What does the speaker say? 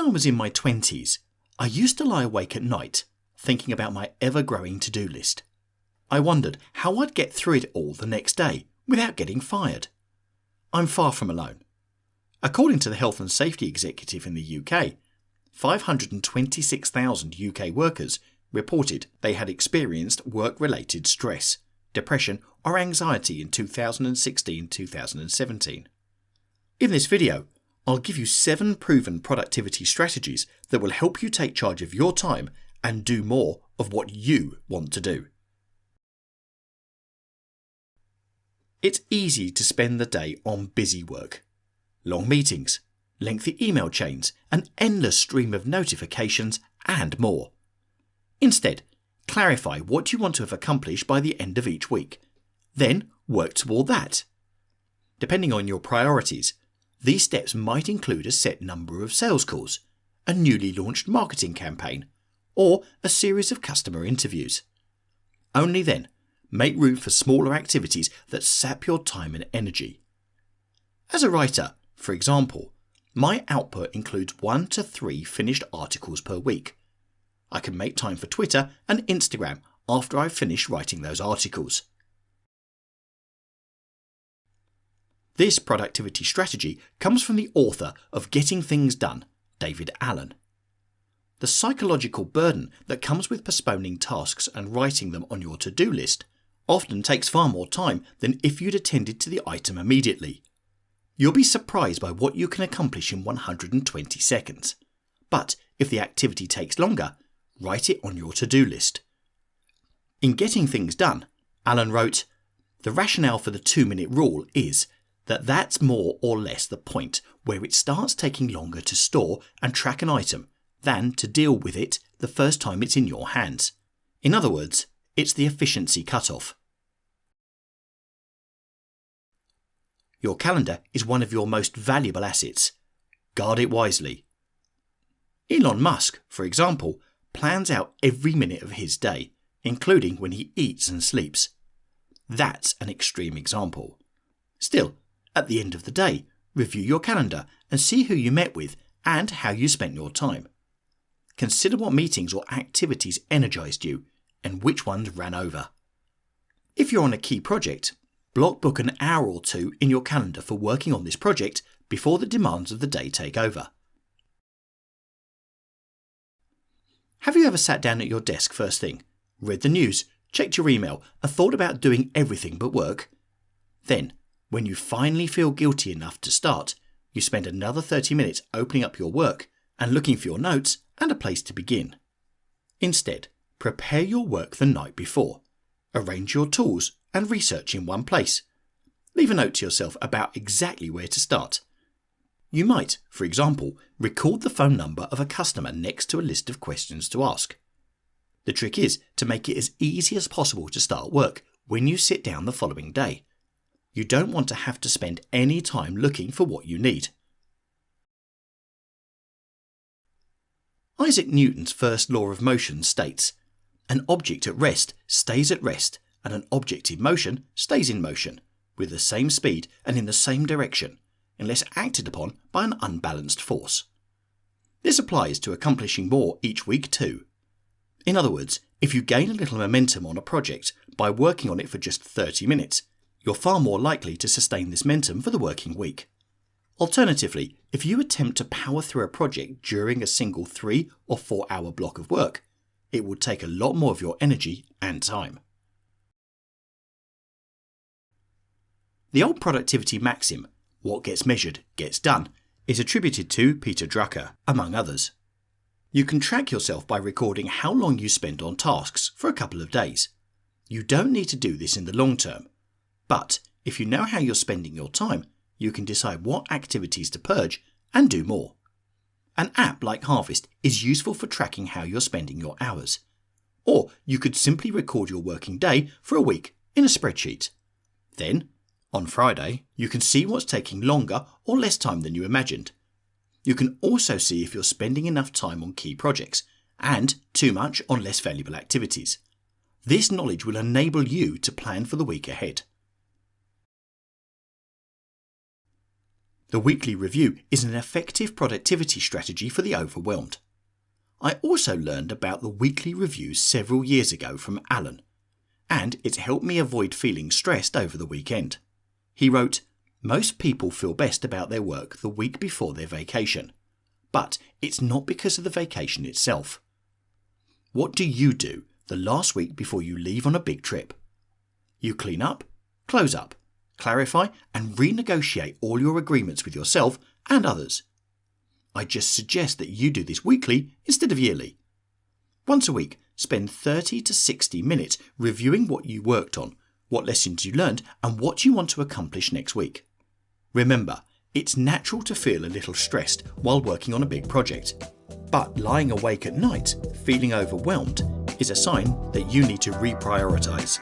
I was in my 20s, I used to lie awake at night thinking about my ever-growing to-do list. I wondered how I'd get through it all the next day without getting fired. I'm far from alone. According to the Health and Safety Executive in the UK, 526,000 UK workers reported they had experienced work-related stress, depression or anxiety in 2016-2017. In this video, I'll give you 7 proven productivity strategies that will help you take charge of your time and do more of what you want to do. It's easy to spend the day on busy work. Long meetings, lengthy email chains, an endless stream of notifications, and more. Instead, clarify what you want to have accomplished by the end of each week. Then work toward that. Depending on your priorities, these steps might include a set number of sales calls, a newly launched marketing campaign, or a series of customer interviews. Only then, make room for smaller activities that sap your time and energy. As a writer, for example, my output includes 1 to 3 finished articles per week. I can make time for Twitter and Instagram after I've finished writing those articles. This productivity strategy comes from the author of Getting Things Done, David Allen. The psychological burden that comes with postponing tasks and writing them on your to-do list often takes far more time than if you'd attended to the item immediately. You'll be surprised by what you can accomplish in 120 seconds. But if the activity takes longer, write it on your to-do list. In Getting Things Done, Allen wrote, "The rationale for the 2-minute rule is that that's more or less the point where it starts taking longer to store and track an item than to deal with it the first time it's in your hands. In other words, it's the efficiency cutoff." Your calendar is one of your most valuable assets. Guard it wisely. Elon Musk, for example, plans out every minute of his day, including when he eats and sleeps. That's an extreme example. Still, at the end of the day, review your calendar and see who you met with and how you spent your time. Consider what meetings or activities energized you and which ones ran over. If you're on a key project, book an hour or 2 in your calendar for working on this project before the demands of the day take over. Have you ever sat down at your desk first thing, read the news, checked your email, and thought about doing everything but work? Then, when you finally feel guilty enough to start, you spend another 30 minutes opening up your work and looking for your notes and a place to begin. Instead, prepare your work the night before. Arrange your tools and research in one place. Leave a note to yourself about exactly where to start. You might, for example, record the phone number of a customer next to a list of questions to ask. The trick is to make it as easy as possible to start work when you sit down the following day. You don't want to have to spend any time looking for what you need. Isaac Newton's first law of motion states, "An object at rest stays at rest, and an object in motion stays in motion, with the same speed and in the same direction, unless acted upon by an unbalanced force." This applies to accomplishing more each week too. In other words, if you gain a little momentum on a project by working on it for just 30 minutes, you're far more likely to sustain this momentum for the working week. Alternatively, if you attempt to power through a project during a single 3 or 4 hour block of work, it will take a lot more of your energy and time. The old productivity maxim, "What gets measured gets done," is attributed to Peter Drucker, among others. You can track yourself by recording how long you spend on tasks for a couple of days. You don't need to do this in the long term. But if you know how you're spending your time, you can decide what activities to purge and do more. An app like Harvest is useful for tracking how you're spending your hours. Or you could simply record your working day for a week in a spreadsheet. Then, on Friday, you can see what's taking longer or less time than you imagined. You can also see if you're spending enough time on key projects and too much on less valuable activities. This knowledge will enable you to plan for the week ahead. The weekly review is an effective productivity strategy for the overwhelmed. I also learned about the weekly reviews several years ago from Alan, and it's helped me avoid feeling stressed over the weekend. He wrote, "Most people feel best about their work the week before their vacation, but it's not because of the vacation itself. What do you do the last week before you leave on a big trip? You clean up, close up, clarify and renegotiate all your agreements with yourself and others. I just suggest that you do this weekly instead of yearly. Once a week, spend 30 to 60 minutes reviewing what you worked on, what lessons you learned, and what you want to accomplish next week. Remember, it's natural to feel a little stressed while working on a big project, but lying awake at night, feeling overwhelmed, is a sign that you need to reprioritize.